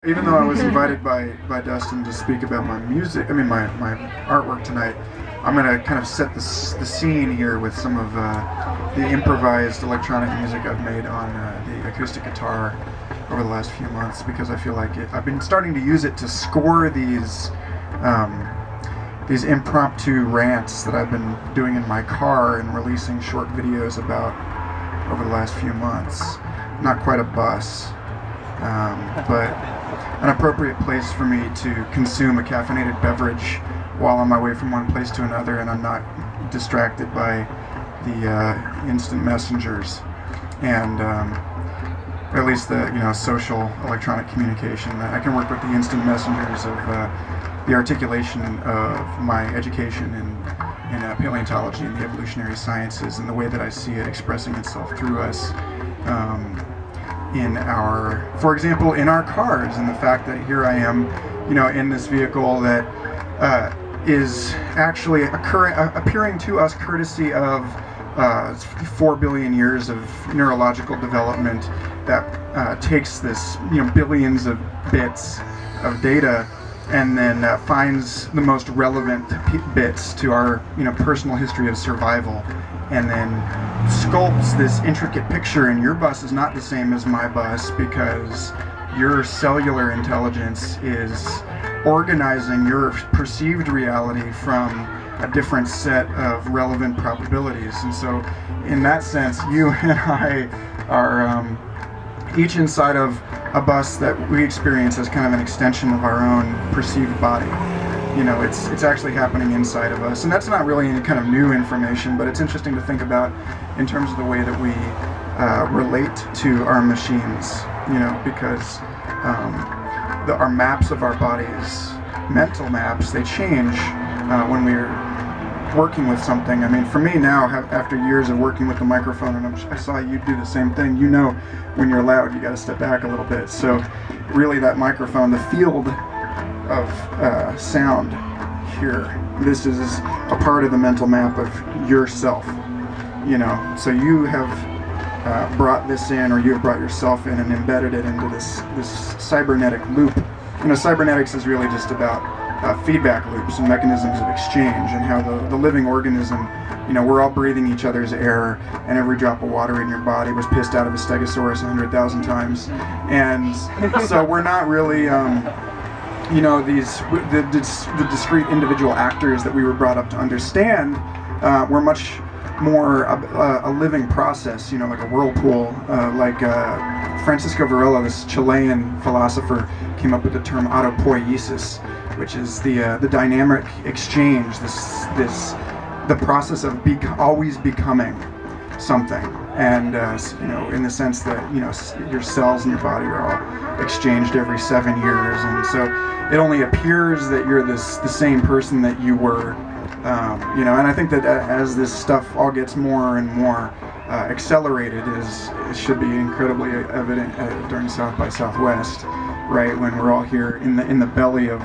Even though I was invited by Dustin to speak about my music, my artwork tonight, I'm going to kind of set the scene here with some of the improvised electronic music I've made on the acoustic guitar over the last few months, because I feel like I've been starting to use it to score these impromptu rants that I've been doing in my car and releasing short videos about over the last few months. Not quite a bus, but an appropriate place for me to consume a caffeinated beverage while on my way from one place to another, and I'm not distracted by the instant messengers and at least the social electronic communication. I can work with the instant messengers of the articulation of my education in paleontology and the evolutionary sciences, and the way that I see it expressing itself through us for example, in our cars, and the fact that here I am, in this vehicle that is actually appearing to us courtesy of 4 billion years of neurological development that takes this, billions of bits of data and then finds the most relevant bits to our, personal history of survival, and then sculpts this intricate picture. And your bus is not the same as my bus, because your cellular intelligence is organizing your perceived reality from a different set of relevant probabilities. And so in that sense, you and I are each inside of a bus that we experience as kind of an extension of our own perceived body. It's actually happening inside of us, and that's not really any kind of new information, but it's interesting to think about in terms of the way that we relate to our machines, because our maps of our bodies, mental maps, they change when we're working with something. For me now, after years of working with the microphone, and I saw you do the same thing, when you're loud, you got to step back a little bit. So really that microphone, the field of sound here, this is a part of the mental map of yourself, so you have brought this in, or you have brought yourself in and embedded it into this cybernetic loop. Cybernetics is really just about feedback loops and mechanisms of exchange, and how the living organism, we're all breathing each other's air, and every drop of water in your body was pissed out of a stegosaurus 100,000 times. And so we're not really the discrete individual actors that we were brought up to understand. We're much more a living process, like a whirlpool, like Francisco Varela, this Chilean philosopher, came up with the term autopoiesis, which is the dynamic exchange, the process of always becoming something. And in the sense that your cells in your body are all exchanged every 7 years, and so it only appears that you're the same person that you were. And I think that as this stuff all gets more and more accelerated, it should be incredibly evident during South by Southwest, right, when we're all here in the belly of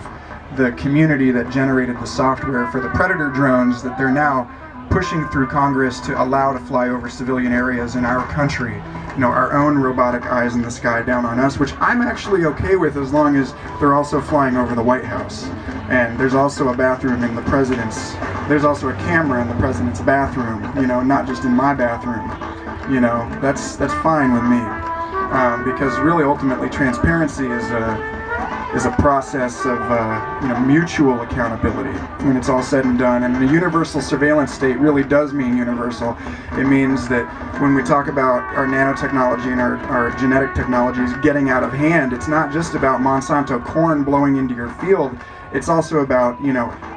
the community that generated the software for the Predator drones that they're now pushing through Congress to allow to fly over civilian areas in our country. Our own robotic eyes in the sky down on us, which I'm actually okay with, as long as they're also flying over the White House. And there's also a bathroom in the president's, there's also a camera in the president's bathroom, not just in my bathroom. That's fine with me. Because really, ultimately, transparency is a process of mutual accountability when it's all said and done. And the universal surveillance state really does mean universal. It means that when we talk about our nanotechnology and our genetic technologies getting out of hand, it's not just about Monsanto corn blowing into your field. It's also about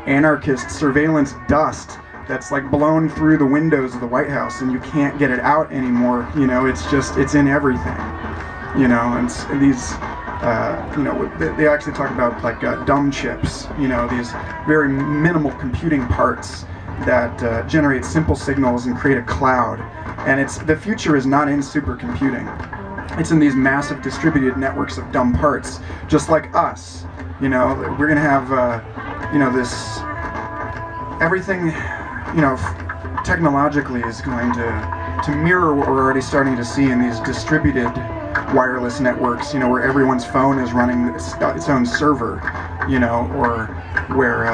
anarchist surveillance dust that's like blown through the windows of the White House, and you can't get it out anymore. It's in everything. And these they actually talk about like dumb chips, these very minimal computing parts that generate simple signals and create a cloud. And the future is not in supercomputing. It's in these massive distributed networks of dumb parts, just like us. We're gonna have this everything technologically is going to mirror what we're already starting to see in these distributed wireless networks, you know, where everyone's phone is running its own server, you know, or where,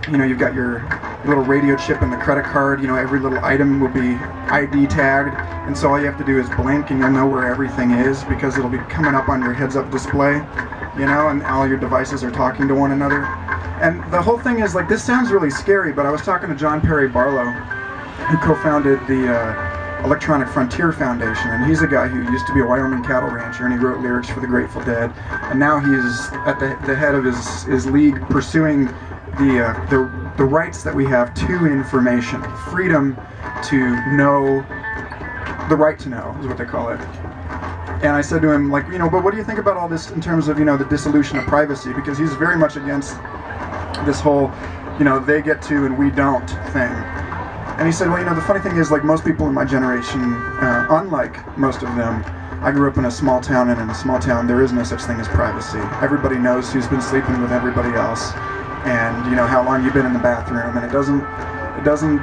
you know, you've got your little radio chip in the credit card, you know, every little item will be ID tagged, and so all you have to do is blink and you'll know where everything is because it'll be coming up on your heads-up display, you know, and all your devices are talking to one another. And the whole thing is, like, this sounds really scary, but I was talking to John Perry Barlow, who co-founded the Electronic Frontier Foundation, and he's a guy who used to be a Wyoming cattle rancher, and he wrote lyrics for the Grateful Dead, and now he's at the head of his league pursuing the rights that we have to information, freedom to know, the right to know is what they call it. And I said to him, like, you know, but what do you think about all this in terms of, you know, the dissolution of privacy? Because he's very much against this whole, you know, they get to and we don't thing. And he said, well, you know, the funny thing is, like, most people in my generation, unlike most of them, I grew up in a small town, and in a small town there is no such thing as privacy. Everybody knows who's been sleeping with everybody else, and, you know, how long you've been in the bathroom, and it doesn't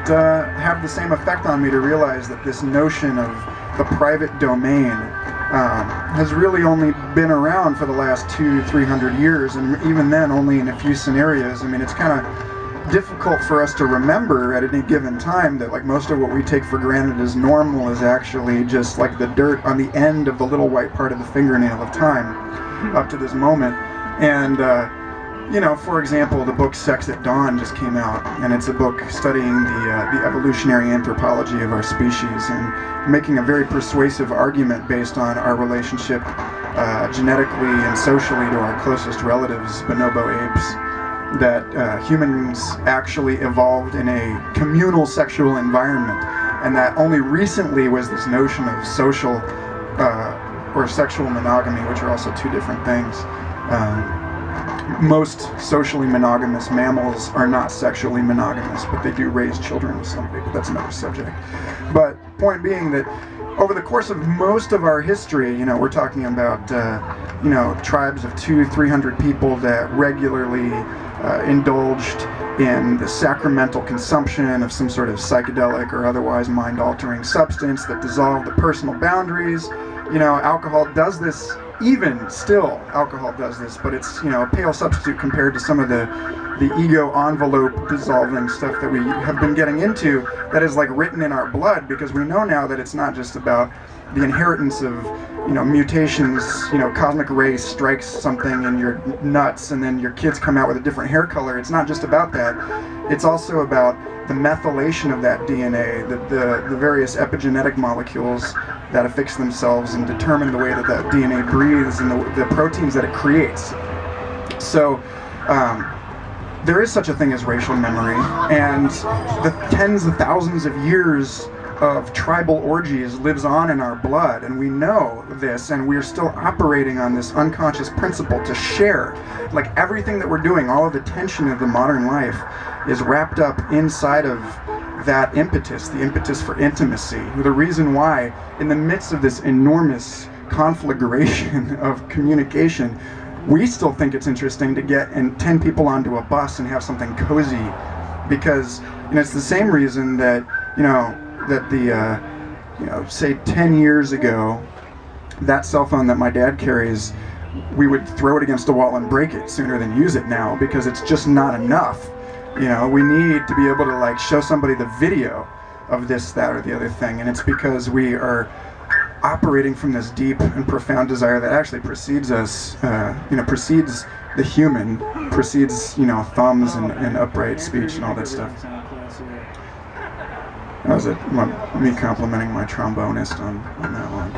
have the same effect on me to realize that this notion of the private domain has really only been around for the last 200-300 years, and even then only in a few scenarios. I mean, it's kind of difficult for us to remember at any given time that, like, most of what we take for granted as normal is actually just like the dirt on the end of the little white part of the fingernail of time up to this moment. And you know, for example, the book Sex at Dawn just came out, and it's a book studying the evolutionary anthropology of our species and making a very persuasive argument based on our relationship genetically and socially to our closest relatives, bonobo apes, that humans actually evolved in a communal sexual environment, and that only recently was this notion of social or sexual monogamy, which are also two different things. Most socially monogamous mammals are not sexually monogamous, but they do raise children with somebody, but that's another subject. But point being that over the course of most of our history, you know, we're talking about, you know, tribes of 200-300 people that regularly indulged in the sacramental consumption of some sort of psychedelic or otherwise mind-altering substance that dissolved the personal boundaries. You know, alcohol does this. Even still, alcohol does this, but it's, you know, a pale substitute compared to some of the ego envelope dissolving stuff that we have been getting into that is, like, written in our blood, because we know now that it's not just about the inheritance of, you know, mutations. You know, cosmic ray strikes something in your nuts and then your kids come out with a different hair color. It's not just about that. It's also about the methylation of that DNA, the various epigenetic molecules that affix themselves and determine the way that that DNA breathes and the proteins that it creates. So there is such a thing as racial memory, and the tens of thousands of years of tribal orgies lives on in our blood, and we know this, and we're still operating on this unconscious principle to share. Like, everything that we're doing, all of the tension of the modern life is wrapped up inside of that impetus, the impetus for intimacy. The reason why, in the midst of this enormous conflagration of communication, we still think it's interesting to get 10 people onto a bus and have something cozy, because, you know, it's the same reason that, you know, that you know, say 10 years ago, that cell phone that my dad carries, we would throw it against a wall and break it sooner than use it now, because it's just not enough. You know, we need to be able to, like, show somebody the video of this, that, or the other thing, and it's because we are operating from this deep and profound desire that actually precedes us, you know, precedes the human, precedes, you know, thumbs and upright speech and all that stuff. That was me complimenting my trombonist on that one.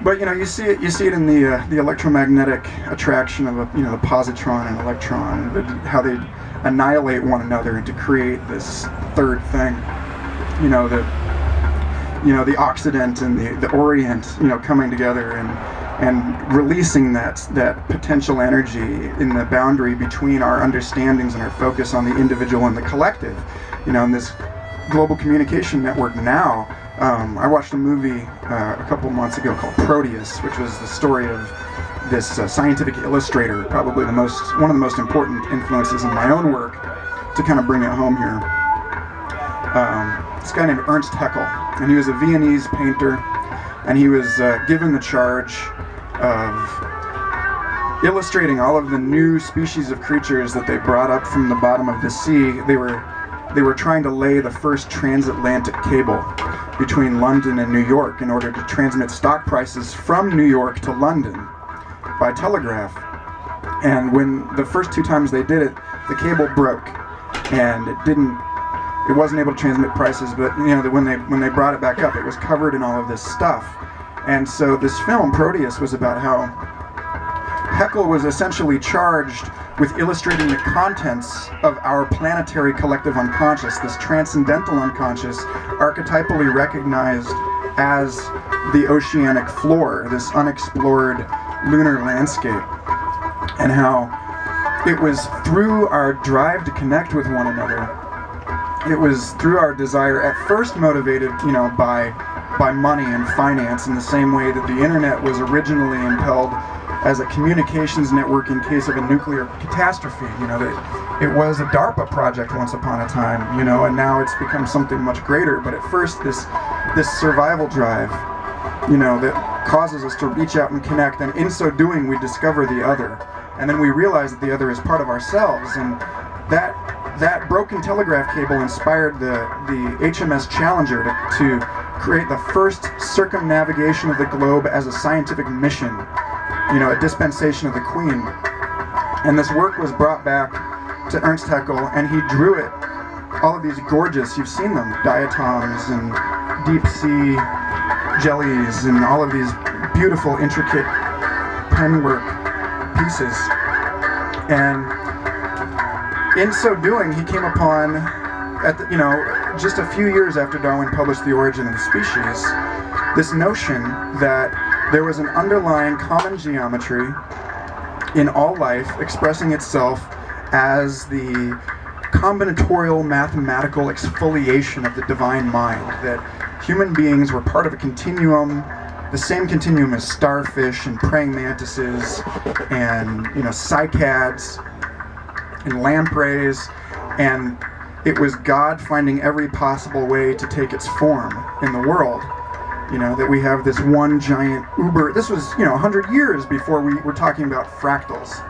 But, you know, you see it in the electromagnetic attraction of the positron and electron, how they annihilate one another to create this third thing. You know, the Occident and the Orient, you know, coming together and releasing that potential energy in the boundary between our understandings and our focus on the individual and the collective. You know, in this global communication network now, I watched a movie a couple months ago called Proteus, which was the story of this scientific illustrator, probably one of the most important influences in my own work, to kind of bring it home here. This guy named Ernst Haeckel, and he was a Viennese painter, and he was given the charge of illustrating all of the new species of creatures that they brought up from the bottom of the sea. They were trying to lay the first transatlantic cable between London and New York in order to transmit stock prices from New York to London by telegraph. And when the first 2 times they did it, the cable broke, and it wasn't able to transmit prices. But you know, when they brought it back up, it was covered in all of this stuff. And so this film, Proteus, was about how Haeckel was essentially charged with illustrating the contents of our planetary collective unconscious, this transcendental unconscious, archetypally recognized as the oceanic floor, this unexplored lunar landscape, and how it was through our drive to connect with one another, it was through our desire, at first motivated, you know, by money and finance, in the same way that the internet was originally impelled as a communications network in case of a nuclear catastrophe. You know, that it was a DARPA project once upon a time, you know, and now it's become something much greater. But at first, this survival drive, you know, that causes us to reach out and connect, and in so doing, we discover the other, and then we realize that the other is part of ourselves. And that broken telegraph cable inspired the HMS Challenger to create the first circumnavigation of the globe as a scientific mission, you know, a dispensation of the Queen. And this work was brought back to Ernst Haeckel, and he drew it, all of these gorgeous, you've seen them, diatoms and deep sea jellies and all of these beautiful, intricate penwork pieces. And in so doing, he came upon, you know, just a few years after Darwin published The Origin of the Species, this notion that there was an underlying common geometry in all life expressing itself as the combinatorial mathematical exfoliation of the divine mind, that human beings were part of a continuum, the same continuum as starfish and praying mantises and, you know, cycads and lampreys, and it was God finding every possible way to take its form in the world. You know, that we have this one giant uber, this was, you know, 100 years before we were talking about fractals,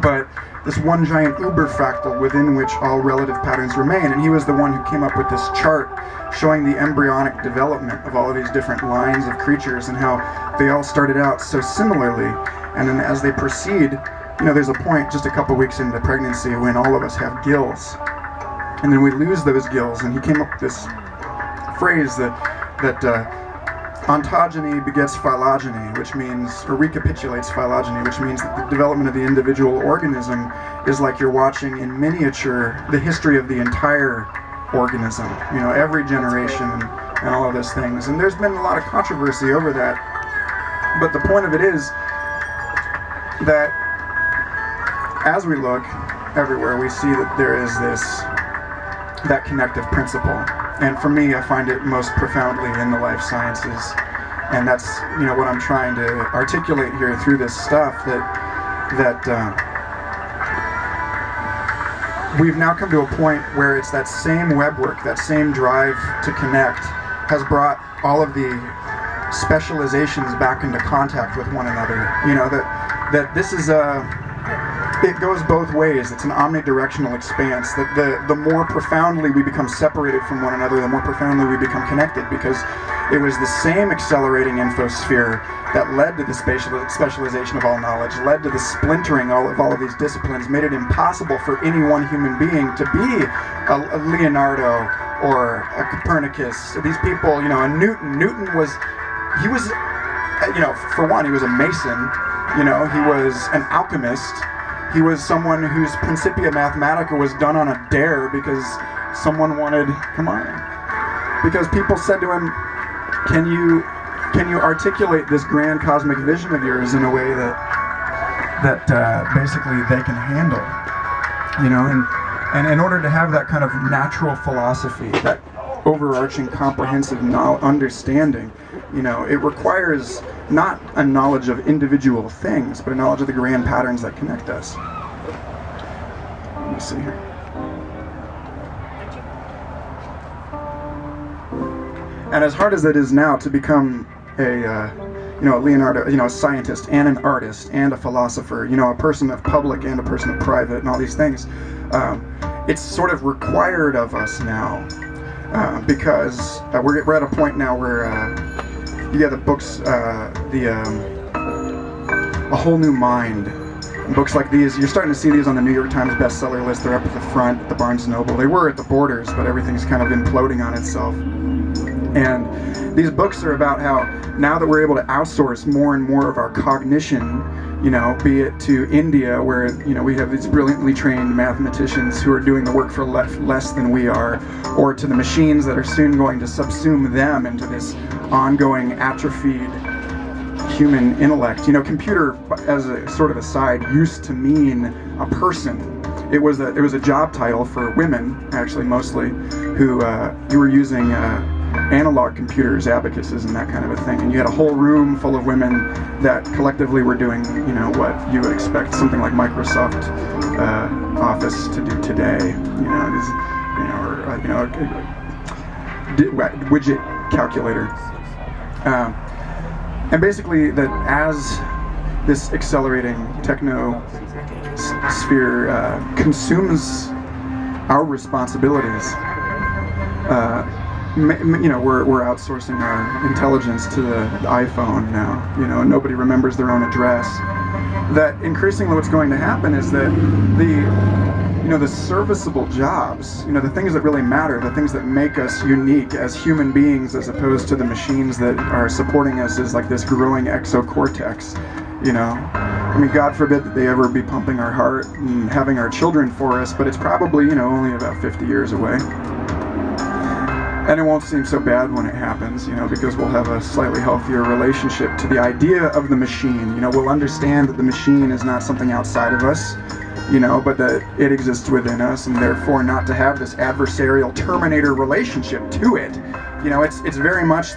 but this one giant uber fractal within which all relative patterns remain. And he was the one who came up with this chart showing the embryonic development of all of these different lines of creatures and how they all started out so similarly, and then as they proceed, you know, there's a point just a couple weeks into pregnancy when all of us have gills, and then we lose those gills. And he came up with this phrase that ontogeny begets phylogeny, which means, or recapitulates phylogeny, which means that the development of the individual organism is like you're watching in miniature the history of the entire organism, you know, every generation and all of those things. And there's been a lot of controversy over that, but the point of it is that as we look everywhere, we see that there is that connective principle. And for me, I find it most profoundly in the life sciences. And that's, you know, what I'm trying to articulate here through this stuff, that we've now come to a point where it's that same web work, that same drive to connect, has brought all of the specializations back into contact with one another. You know, that this is it goes both ways. It's an omnidirectional expanse, that the more profoundly we become separated from one another, the more profoundly we become connected, because it was the same accelerating infosphere that led to the specialization of all knowledge, led to the splintering of all of these disciplines, made it impossible for any one human being to be a Leonardo or a Copernicus. These people, you know, a Newton. He was, you know, for one, he was a Mason, you know, he was an alchemist. He was someone whose Principia Mathematica was done on a dare because someone wanted, because people said to him, can you articulate this grand cosmic vision of yours in a way that basically they can handle, you know, and in order to have that kind of natural philosophy, that overarching comprehensive understanding, you know, it requires not a knowledge of individual things, but a knowledge of the grand patterns that connect us. Let me see here. And as hard as it is now to become a Leonardo, a scientist and an artist and a philosopher, a person of public and a person of private and all these things. It's sort of required of us now because we're at a point now where you get the books, A Whole New Mind. And books like these, you're starting to see these on the New York Times bestseller list. They're up at the front at the Barnes & Noble. They were at the Borders, but everything's kind of imploding on itself. And these books are about how now that we're able to outsource more and more of our cognition, be it to India, where we have these brilliantly trained mathematicians who are doing the work for less than we are, or to the machines that are soon going to subsume them into this ongoing atrophied human intellect. Computer, as a sort of aside, used to mean a person. It was a job title for women, actually, mostly, who you were using analog computers, abacuses, and that kind of a thing. And you had a whole room full of women that collectively were doing, what you would expect something like Microsoft Office to do today. Widget calculator. And basically, that as this accelerating techno sphere consumes our responsibilities, we're outsourcing our intelligence to the iPhone now. Nobody remembers their own address. That increasingly, what's going to happen is that the serviceable jobs, the things that really matter, the things that make us unique as human beings, as opposed to the machines that are supporting us as like this growing exocortex. God forbid that they ever be pumping our heart and having our children for us, but it's probably, only about 50 years away. And it won't seem so bad when it happens, because we'll have a slightly healthier relationship to the idea of the machine. We'll understand that the machine is not something outside of us, but that it exists within us, and therefore not to have this adversarial Terminator relationship to it. It's very much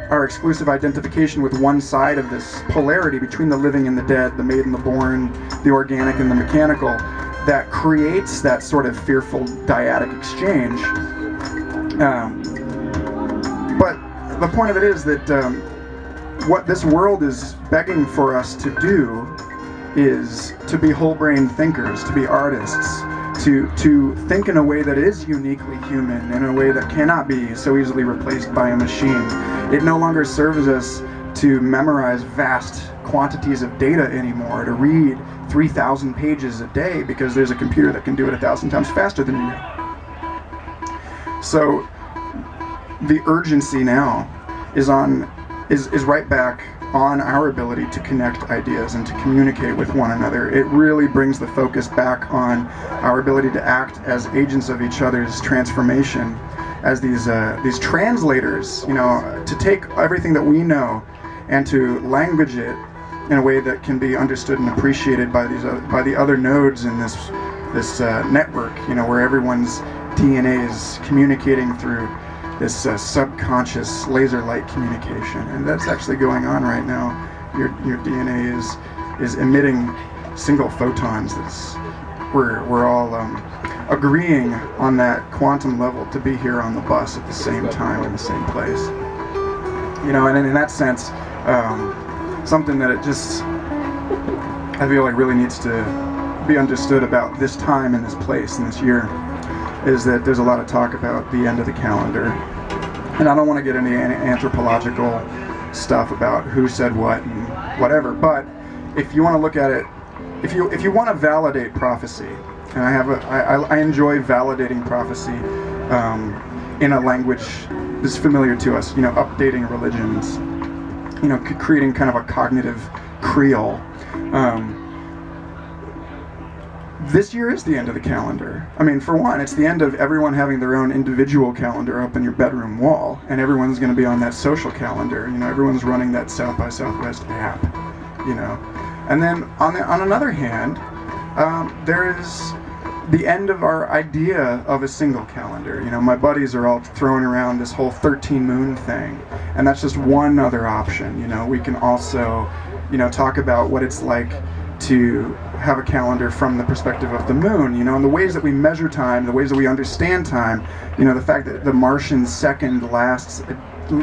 our exclusive identification with one side of this polarity between the living and the dead, the made and the born, the organic and the mechanical, that creates that sort of fearful dyadic exchange. But the point of it is that what this world is begging for us to do is to be whole-brain thinkers, to be artists, to think in a way that is uniquely human, in a way that cannot be so easily replaced by a machine. It no longer serves us to memorize vast quantities of data anymore, to read 3,000 pages a day because there's a computer that can do it 1,000 times faster than you. So the urgency now is right back on our ability to connect ideas and to communicate with one another. It really brings the focus back on our ability to act as agents of each other's transformation, as these translators, to take everything that we know and to language it in a way that can be understood and appreciated by the other nodes in this network, where everyone's DNA is communicating through this subconscious laser light communication, and that's actually going on right now. Your DNA is emitting single photons. We're all agreeing on that quantum level to be here on the bus at the same time in the same place. And in that sense, something that I feel like really needs to be understood about this time and this place and this year is that there's a lot of talk about the end of the calendar. And I don't want to get into anthropological stuff about who said what and whatever, but if you want to look at it, if you want to validate prophecy, and I enjoy validating prophecy in a language that's familiar to us, updating religions, creating kind of a cognitive creole. This year is the end of the calendar. For one, it's the end of everyone having their own individual calendar up in your bedroom wall, and everyone's going to be on that social calendar. Everyone's running that South by Southwest app. And then on another hand, there is the end of our idea of a single calendar. My buddies are all throwing around this whole 13 moon thing, and that's just one other option. We can also, talk about what it's like to have a calendar from the perspective of the moon, and the ways that we measure time, the ways that we understand time, the fact that the Martian second lasts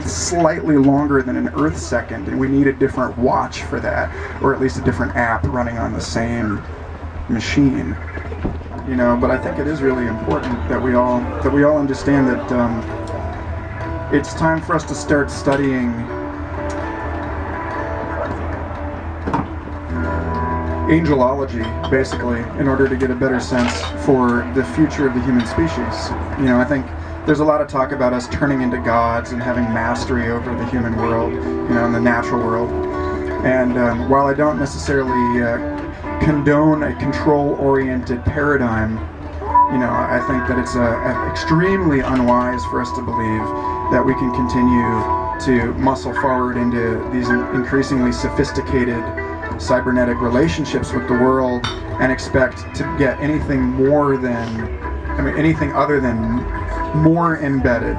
slightly longer than an Earth second, and we need a different watch for that, or at least a different app running on the same machine. You know, but I think it is really important that we all understand that it's time for us to start studying angelology, basically, in order to get a better sense for the future of the human species. You know, I think there's a lot of talk about us turning into gods and having mastery over the human world, you know, and the natural world. And while I don't necessarily condone a control-oriented paradigm, you know, I think that it's extremely unwise for us to believe that we can continue to muscle forward into these increasingly sophisticated cybernetic relationships with the world and expect to get anything more than, I mean, anything other than more embedded,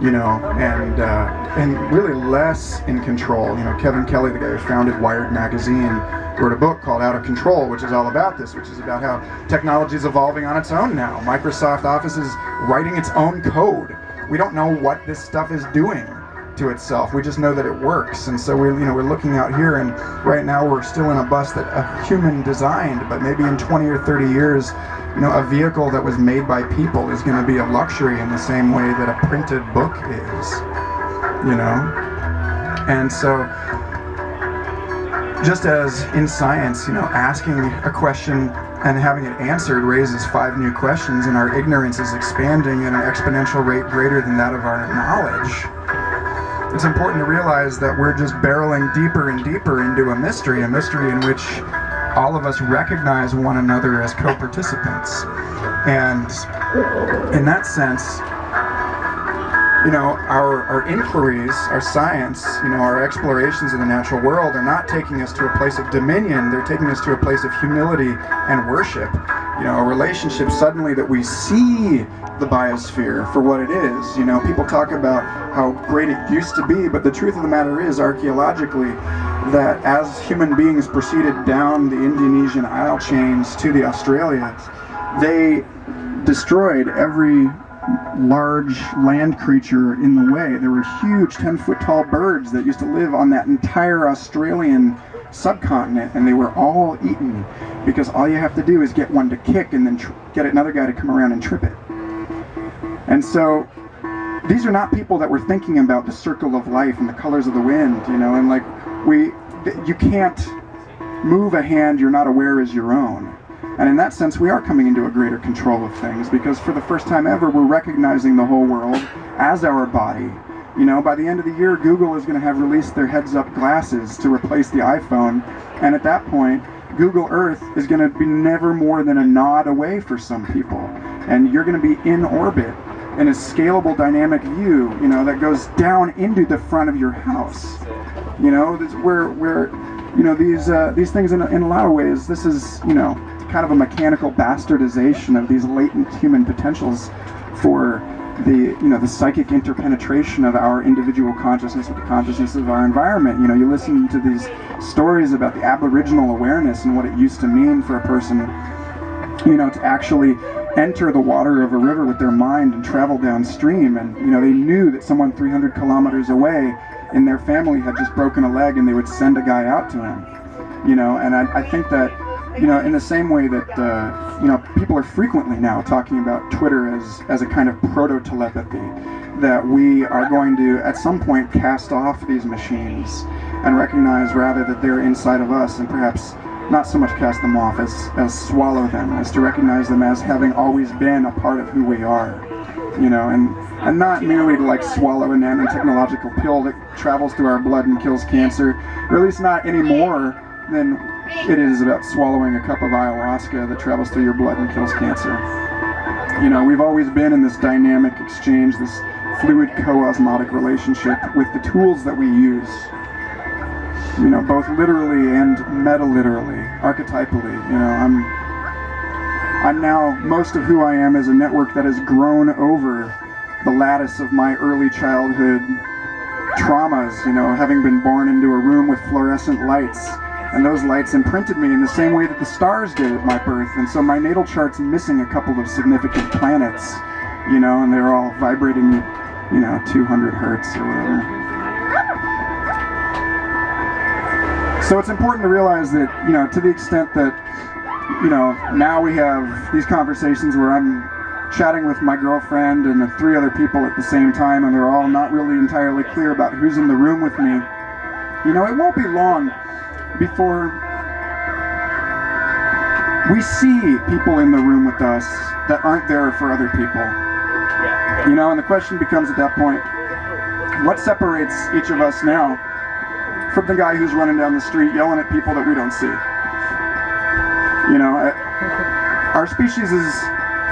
you know, and really less in control. You know, Kevin Kelly, the guy who founded Wired magazine, wrote a book called Out of Control, which is all about this, which is about how technology is evolving on its own now. Microsoft Office is writing its own code. We don't know what this stuff is doing to itself. We just know that it works. And so we're looking out here, and right now we're still in a bus that a human designed, but maybe in 20 or 30 years, you know, a vehicle that was made by people is going to be a luxury in the same way that a printed book is, you know? And so, just as in science, you know, asking a question and having it answered raises 5 new questions, and our ignorance is expanding at an exponential rate greater than that of our knowledge, it's important to realize that we're just barreling deeper and deeper into a mystery in which all of us recognize one another as co-participants. And in that sense, you know, our inquiries, our science, you know, our explorations of the natural world are not taking us to a place of dominion, they're taking us to a place of humility and worship. You know, a relationship suddenly that we see the biosphere for what it is. You know, people talk about how great it used to be, but the truth of the matter is, archaeologically, that as human beings proceeded down the Indonesian isle chains to the Australians, they destroyed every large land creature in the way. There were huge 10-foot tall birds that used to live on that entire Australian subcontinent, and they were all eaten because all you have to do is get one to kick and then get another guy to come around and trip it. And so these are not people that were thinking about the circle of life and the colors of the wind, you know, and like you can't move a hand you're not aware is your own. And in that sense, we are coming into a greater control of things, because for the first time ever, we're recognizing the whole world as our body. You know, by the end of the year, Google is going to have released their heads-up glasses to replace the iPhone, and at that point, Google Earth is going to be never more than a nod away for some people. And you're going to be in orbit in a scalable dynamic view, you know, that goes down into the front of your house. You know, where you know, these things in a lot of ways, this is, you know, kind of a mechanical bastardization of these latent human potentials for the, you know, the psychic interpenetration of our individual consciousness with the consciousness of our environment. You know, you listen to these stories about the aboriginal awareness and what it used to mean for a person, you know, to actually enter the water of a river with their mind and travel downstream, and, you know, they knew that someone 300 kilometers away in their family had just broken a leg, and they would send a guy out to him, you know. And I think that, you know, in the same way that, you know, people are frequently now talking about Twitter as a kind of proto-telepathy, that we are going to, at some point, cast off these machines and recognize rather that they're inside of us, and perhaps not so much cast them off as swallow them, as to recognize them as having always been a part of who we are, you know, and not merely to like swallow a nanotechnological pill that travels through our blood and kills cancer, or at least not any more than it is about swallowing a cup of ayahuasca that travels through your blood and kills cancer. You know, we've always been in this dynamic exchange, this fluid co-osmotic relationship with the tools that we use. You know, both literally and meta-literally, archetypally. You know, I'm now, most of who I am is a network that has grown over the lattice of my early childhood traumas, you know, having been born into a room with fluorescent lights. And those lights imprinted me in the same way that the stars did at my birth. And so my natal chart's missing a couple of significant planets, you know, and they're all vibrating 200 hertz or whatever. So it's important to realize that, to the extent that, now we have these conversations where I'm chatting with my girlfriend and 3 other people at the same time, and they're all not really entirely clear about who's in the room with me. It won't be long before we see people in the room with us that aren't there for other people. And the question becomes at that point, what separates each of us now from the guy who's running down the street yelling at people that we don't see? Our species is,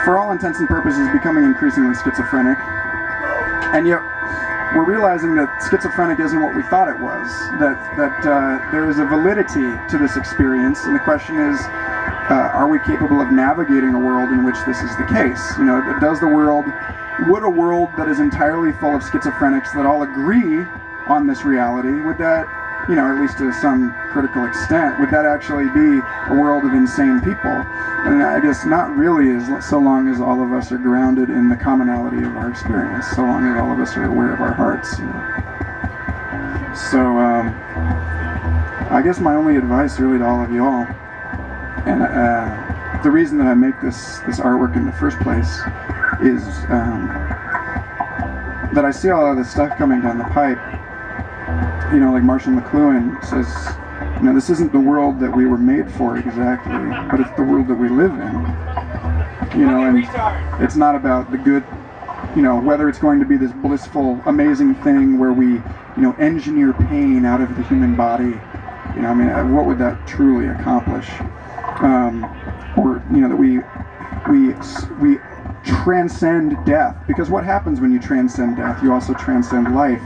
for all intents and purposes, becoming increasingly schizophrenic. And yet, we're realizing that schizophrenic isn't what we thought it was. That there is a validity to this experience, and the question is, are we capable of navigating a world in which this is the case? Would a world that is entirely full of schizophrenics that all agree on this reality, would that, at least to some critical extent, would that actually be a world of insane people? And I guess not really, so long as all of us are grounded in the commonality of our experience, so long as all of us are aware of our hearts. So, I guess my only advice really to all of you all, and the reason that I make this artwork in the first place is that I see a lot of this stuff coming down the pipe. Like Marshall McLuhan says, this isn't the world that we were made for exactly, but it's the world that we live in. And it's not about the good, whether it's going to be this blissful, amazing thing where we, engineer pain out of the human body. What would that truly accomplish? Or, that we transcend death, because what happens when you transcend death? You also transcend life,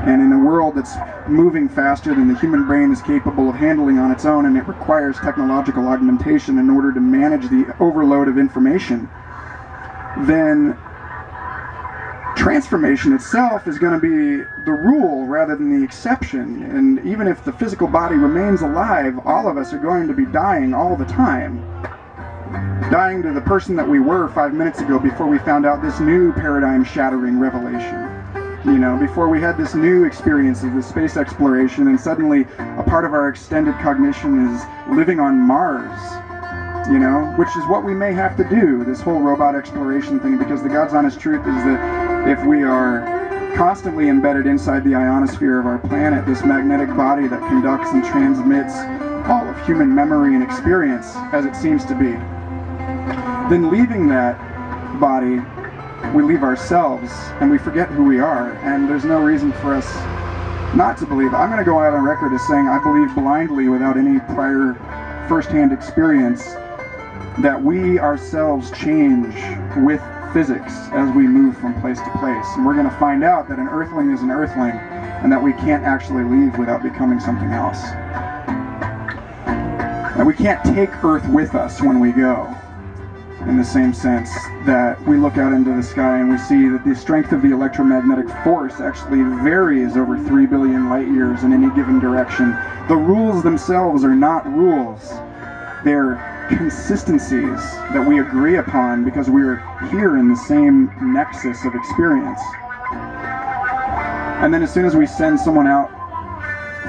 and in a world that's moving faster than the human brain is capable of handling on its own, and it requires technological augmentation in order to manage the overload of information, then transformation itself is going to be the rule rather than the exception. And even if the physical body remains alive, all of us are going to be dying all the time. Dying to the person that we were 5 minutes ago before we found out this new paradigm-shattering revelation. Before we had this new experience of the space exploration, and suddenly a part of our extended cognition is living on Mars, which is what we may have to do, this whole robot exploration thing, because the God's honest truth is that if we are constantly embedded inside the ionosphere of our planet, this magnetic body that conducts and transmits all of human memory and experience, as it seems to be, then leaving that body, we leave ourselves, and we forget who we are, and there's no reason for us not to believe. I'm going to go out on record as saying I believe blindly, without any prior first-hand experience, that we ourselves change with physics as we move from place to place. And we're going to find out that an earthling is an earthling, and that we can't actually leave without becoming something else. And we can't take Earth with us when we go, in the same sense that we look out into the sky and we see that the strength of the electromagnetic force actually varies over 3 billion light years in any given direction. The rules themselves are not rules. They're consistencies that we agree upon because we're here in the same nexus of experience. And then as soon as we send someone out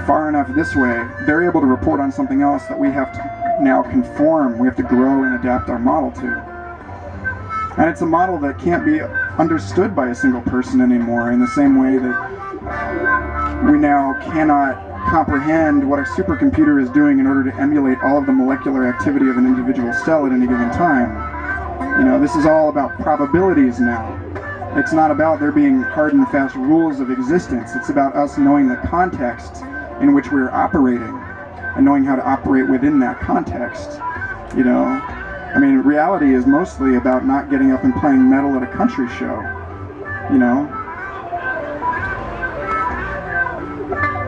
far enough this way, they're able to report on something else that we have to now conform, we have to grow and adapt our model to. And it's a model that can't be understood by a single person anymore, in the same way that we now cannot comprehend what a supercomputer is doing in order to emulate all of the molecular activity of an individual cell at any given time. This is all about probabilities now. It's not about there being hard and fast rules of existence. It's about us knowing the context in which we're operating, and knowing how to operate within that context. Reality is mostly about not getting up and playing metal at a country show,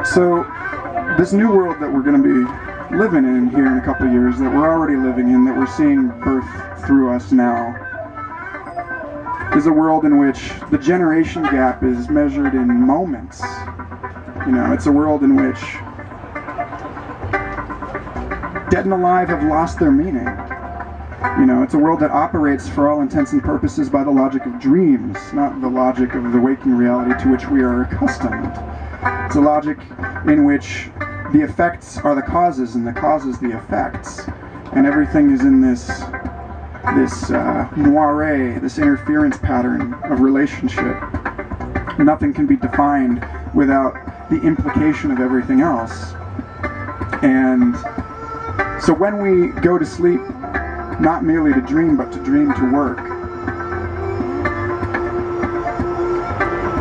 So, this new world that we're going to be living in here in a couple of years, that we're already living in, that we're seeing birth through us now, is a world in which the generation gap is measured in moments. It's a world in which dead and alive have lost their meaning. You know, it's a world that operates for all intents and purposes by the logic of dreams, not the logic of the waking reality to which we are accustomed. It's a logic in which the effects are the causes and the causes the effects. And everything is in this moire, this interference pattern of relationship. Nothing can be defined without the implication of everything else. And so when we go to sleep, not merely to dream, but to dream to work,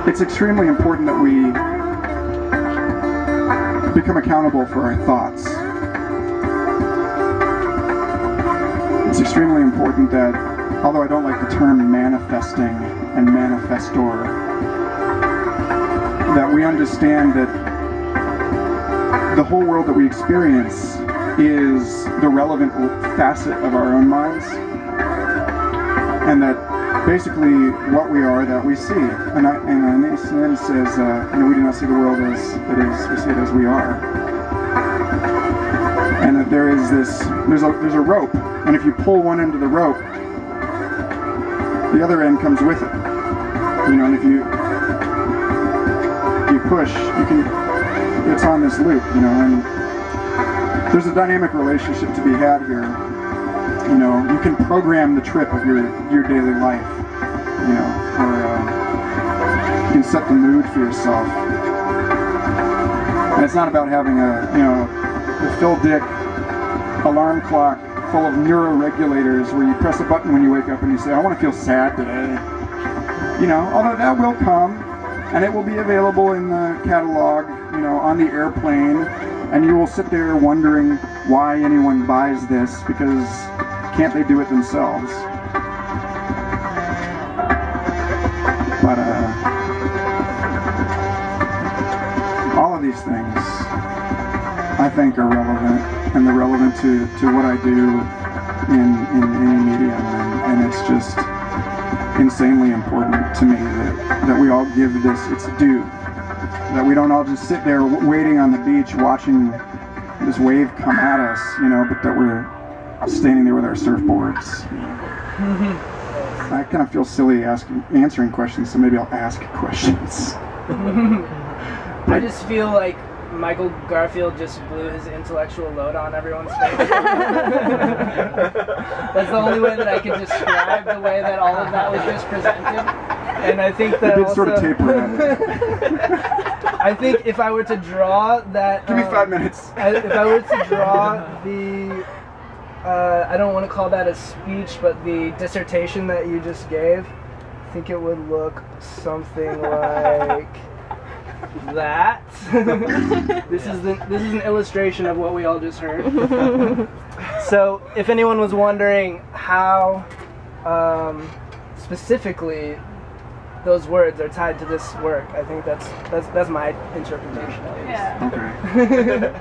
it's extremely important that we become accountable for our thoughts. It's extremely important that, although I don't like the term manifesting and manifestor, that we understand that the whole world that we experience is the relevant facet of our own minds, and that basically what we are, that we see. And Nathan says, we do not see the world as it is, we see it as we are. And that there's a rope, and if you pull one end of the rope, the other end comes with it. You know, and if you push, it's on this loop, you know, and there's a dynamic relationship to be had here. You know, you can program the trip of your daily life, you know, or you can set the mood for yourself. And it's not about having a Phil Dick alarm clock full of neuroregulators where you press a button when you wake up and you say, I want to feel sad today. You know, although that will come, and it will be available in the catalog, you know, on the airplane, and you will sit there wondering why anyone buys this, because can't they do it themselves? But all of these things I think are relevant, and they're relevant to what I do in any medium, and it's just insanely important to me that we all give this its due. That we don't all just sit there waiting on the beach watching this wave come at us, you know, but that we're standing there with our surfboards. I kind of feel silly answering questions, so maybe I'll ask questions. I just feel like Michael Garfield just blew his intellectual load on everyone's face. That's the only way that I can describe the way that all of that was just presented. And I think that also sort of taper it. I think if I were to draw that... Give me 5 minutes. If I were to draw the... I don't want to call that a speech, but the dissertation that you just gave, I think it would look something like... that. This is an illustration of what we all just heard. So if anyone was wondering how specifically those words are tied to this work, I think that's my interpretation of it. Yeah. Okay.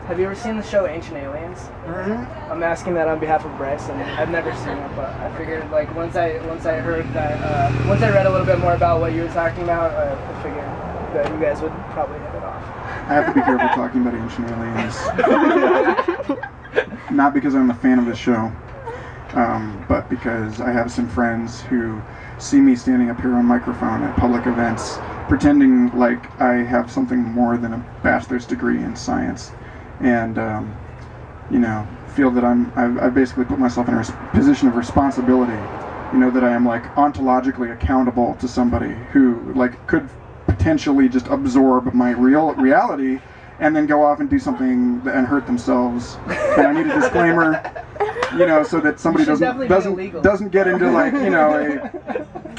Have you ever seen the show Ancient Aliens? Mm-hmm. I'm asking that on behalf of Bryce, and I've never seen it, but I figured, like, once I heard that, once I read a little bit more about what you were talking about, I figured that you guys would probably hit it off. I have to be careful talking about Ancient Aliens. Not because I'm a fan of the show, but because I have some friends who see me standing up here on microphone at public events, pretending like I have something more than a bachelor's degree in science. And, you know, feel that I've basically put myself in a position of responsibility, you know, that I am, like, ontologically accountable to somebody who, like, could potentially just absorb my reality and then go off and do something and hurt themselves. And I need a disclaimer, you know, so that somebody doesn't get into, like, you know,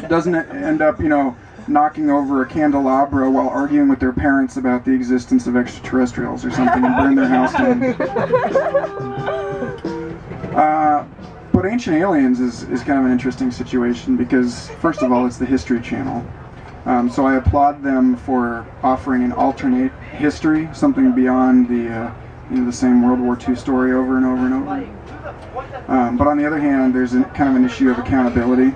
doesn't end up, you know, knocking over a candelabra while arguing with their parents about the existence of extraterrestrials or something and burn their house down. But Ancient Aliens is kind of an interesting situation because, first of all, it's the History Channel. So I applaud them for offering an alternate history, something beyond the same World War II story over and over and over. But on the other hand, there's kind of an issue of accountability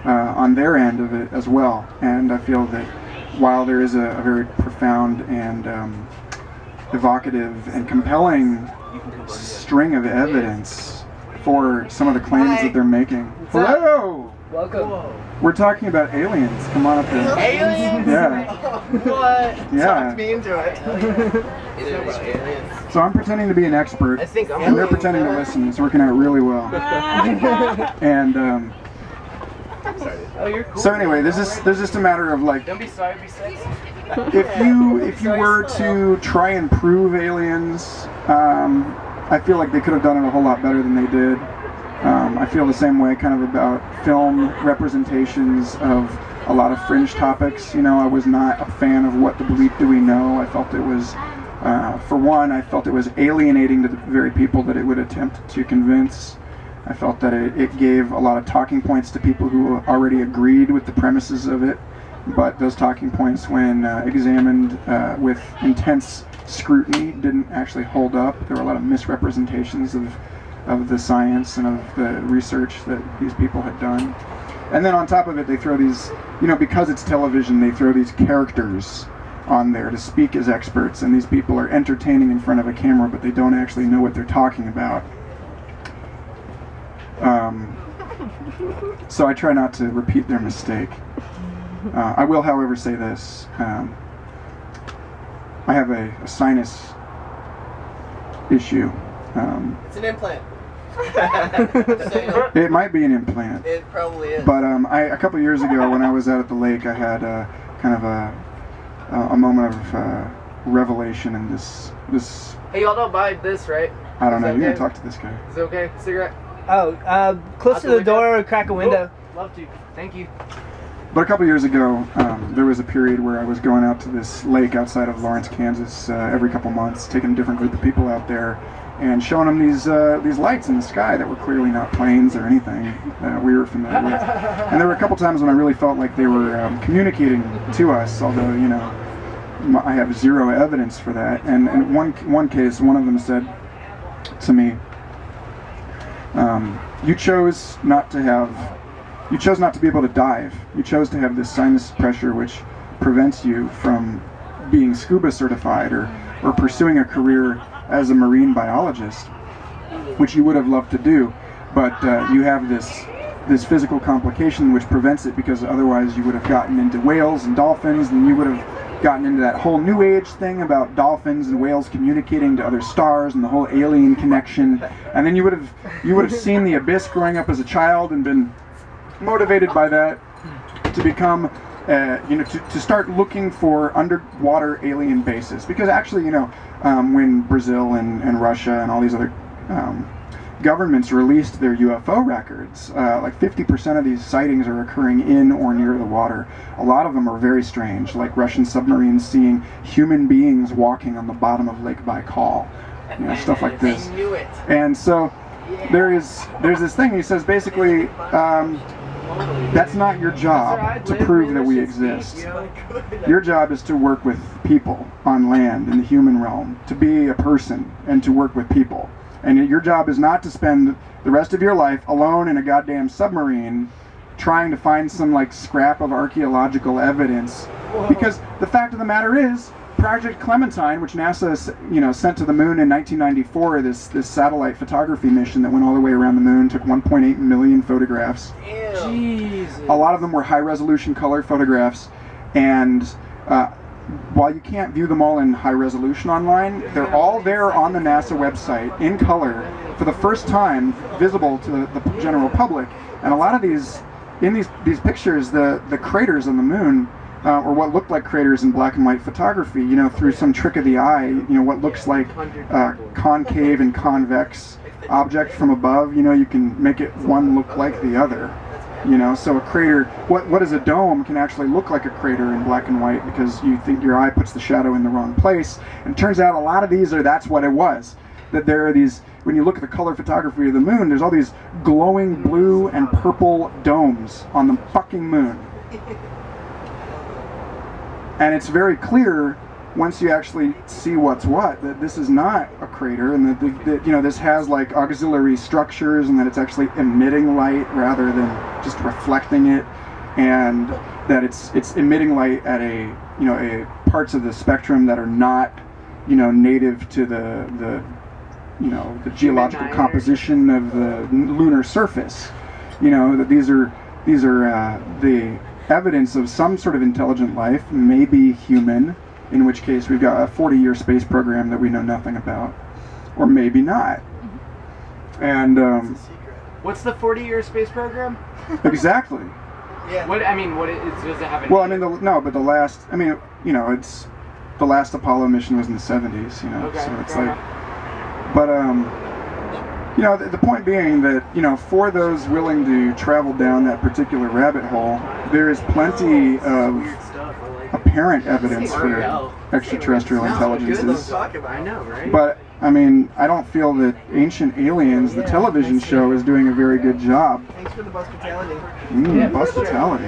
on their end of it as well. And I feel that while there is a very profound and evocative and compelling string of evidence for some of the claims that they're making. Hello! Welcome. We're talking about aliens. Come on up here. Aliens? Yeah. What? Yeah. Talk me into it. Aliens. So I'm pretending to be an expert, I think I'm and they're pretending to listen. It's working out really well. And oh, you're cool. so anyway, there's just a matter of like, Don't be sorry, be sexy. if you were to try and prove aliens, I feel like they could have done it a whole lot better than they did. I feel the same way kind of about film representations of a lot of fringe topics. You know, I was not a fan of What the Bleep Do We Know. I felt it was, for one, I felt it was alienating to the very people that it would attempt to convince. I felt that it gave a lot of talking points to people who already agreed with the premises of it, but those talking points, when examined with intense scrutiny, didn't actually hold up. There were a lot of misrepresentations of the science and of the research that these people had done. And then on top of it, they throw these, you know, because it's television, they throw these characters on there to speak as experts, and these people are entertaining in front of a camera, but they don't actually know what they're talking about. So I try not to repeat their mistake. I will, however, say this. I have a sinus issue. It's an implant. It might be an implant. It probably is. But a couple years ago, when I was out at the lake, I had kind of a moment of revelation in this. Hey, y'all don't buy this, right? I don't know. Is You're that gonna talk to this guy. Is it okay? Cigarette? Oh, close to the door or crack a window. Oh, love to. Thank you. But a couple years ago, there was a period where I was going out to this lake outside of Lawrence, Kansas, every couple months, taking a different group of people out there, and showing them these lights in the sky that were clearly not planes or anything that we were familiar with. And there were a couple times when I really felt like they were communicating to us, although, you know, I have zero evidence for that. And in one case, one of them said to me, you chose not to be able to dive. You chose to have this sinus pressure which prevents you from being scuba certified or pursuing a career as a marine biologist, which you would have loved to do, but you have this physical complication which prevents it, because otherwise you would have gotten into whales and dolphins, and you would have gotten into that whole new age thing about dolphins and whales communicating to other stars and the whole alien connection, and then you would have seen the abyss growing up as a child and been motivated by that to become to start looking for underwater alien bases, because actually, you know, when Brazil and Russia and all these other governments released their UFO records, like 50% of these sightings are occurring in or near the water. A lot of them are very strange, like Russian submarines seeing human beings walking on the bottom of Lake Baikal, you know, stuff like this. They knew it. And so there's this thing. He says basically, that's not your job to prove that we exist. Your job is to work with people on land in the human realm, to be a person and to work with people. And your job is not to spend the rest of your life alone in a goddamn submarine trying to find some like scrap of archaeological evidence. Because the fact of the matter is, Project Clementine, which NASA, you know, sent to the moon in 1994, this satellite photography mission that went all the way around the moon, took 1.8 million photographs. Jesus. A lot of them were high-resolution color photographs, and while you can't view them all in high resolution online, they're all there on the NASA website in color for the first time, visible to the general public. And a lot of these, in these pictures, the craters on the moon, or what looked like craters in black and white photography, you know, through some trick of the eye, you know, what looks like concave and convex object from above, you know, you can make it one look like the other. You know, so a crater, what is a dome can actually look like a crater in black and white because you think your eye puts the shadow in the wrong place. And it turns out a lot of these that's what it was. That there are these, when you look at the color photography of the moon, there's all these glowing blue and purple domes on the fucking moon. And it's very clear once you actually see what's what, that this is not a crater, and that you know, this has like auxiliary structures, and that it's actually emitting light rather than just reflecting it, and that it's emitting light at a parts of the spectrum that are not you know, native to the you know, the geological composition of the lunar surface. You know, that these are the evidence of some sort of intelligent life, maybe human, in which case we've got a 40-year space program that we know nothing about, or maybe not. And what's the 40-year space program? exactly. Yeah. What I mean, does it have? Well, I mean, the last. I mean, you know, it's the last Apollo mission was in the 70s. You know, okay, so it's like. But you know, the point being that, you know, for those willing to travel down that particular rabbit hole, there is plenty of apparent evidence for extraterrestrial intelligences. I know, right? But I mean, I don't feel that Ancient Aliens, the television show, is doing a very good job. Thanks for the hospitality. Hospitality.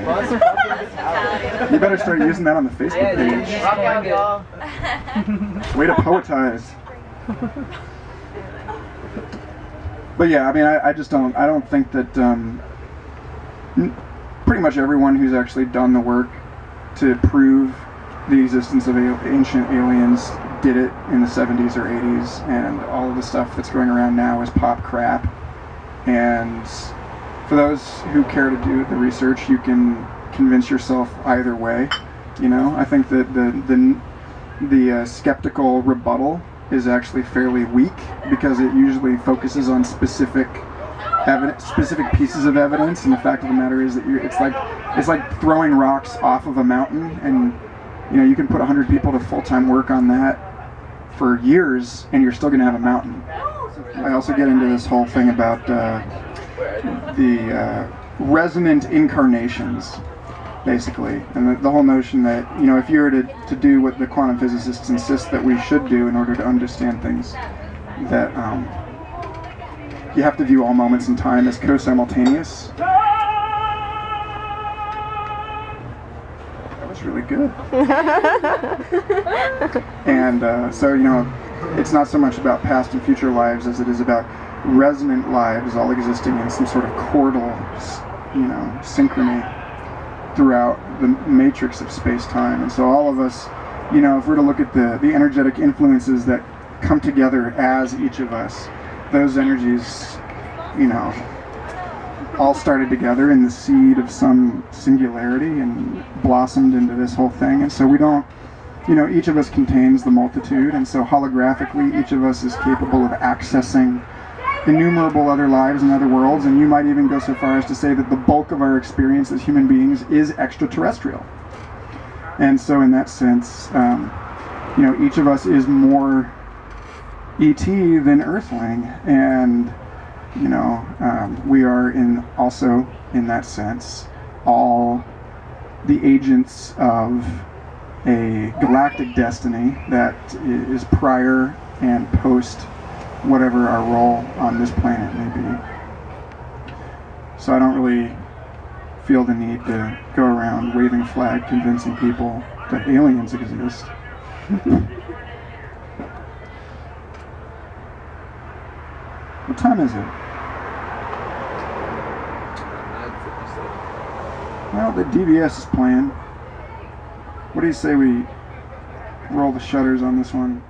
You better start using that on the Facebook page. Rock out, y'all. Way to poetize. But yeah, I mean, I just don't. I don't think that pretty much everyone who's actually done the work to prove the existence of ancient aliens did it in the 70s or 80s, and all of the stuff that's going around now is pop crap. And for those who care to do the research, you can convince yourself either way. You know, I think that the skeptical rebuttal is actually fairly weak, because it usually focuses on specific pieces of evidence, and the fact of the matter is that it's like throwing rocks off of a mountain, and you know, you can put 100 people to full-time work on that for years, and you're still going to have a mountain. I also get into this whole thing about the resonant incarnations, basically, and the whole notion that, you know, if you were to do what the quantum physicists insist that we should do in order to understand things, that you have to view all moments in time as co-simultaneous. That was really good. And so, you know, it's not so much about past and future lives as it is about resonant lives all existing in some sort of chordal, you know, synchrony throughout the matrix of space-time. And so all of us, you know, if we're to look at the energetic influences that come together as each of us, those energies, you know, all started together in the seed of some singularity and blossomed into this whole thing. And so we don't, you know, each of us contains the multitude, and so holographically each of us is capable of accessing innumerable other lives and other worlds, and you might even go so far as to say that the bulk of our experience as human beings is extraterrestrial. And so in that sense, you know, each of us is more ET than Earthling, and you know, we are also in that sense all the agents of a galactic destiny that is prior and post whatever our role on this planet may be. So I don't really feel the need to go around waving a flag convincing people that aliens exist. What time is it? Well, the DVS is playing. What do you say we roll the shutters on this one?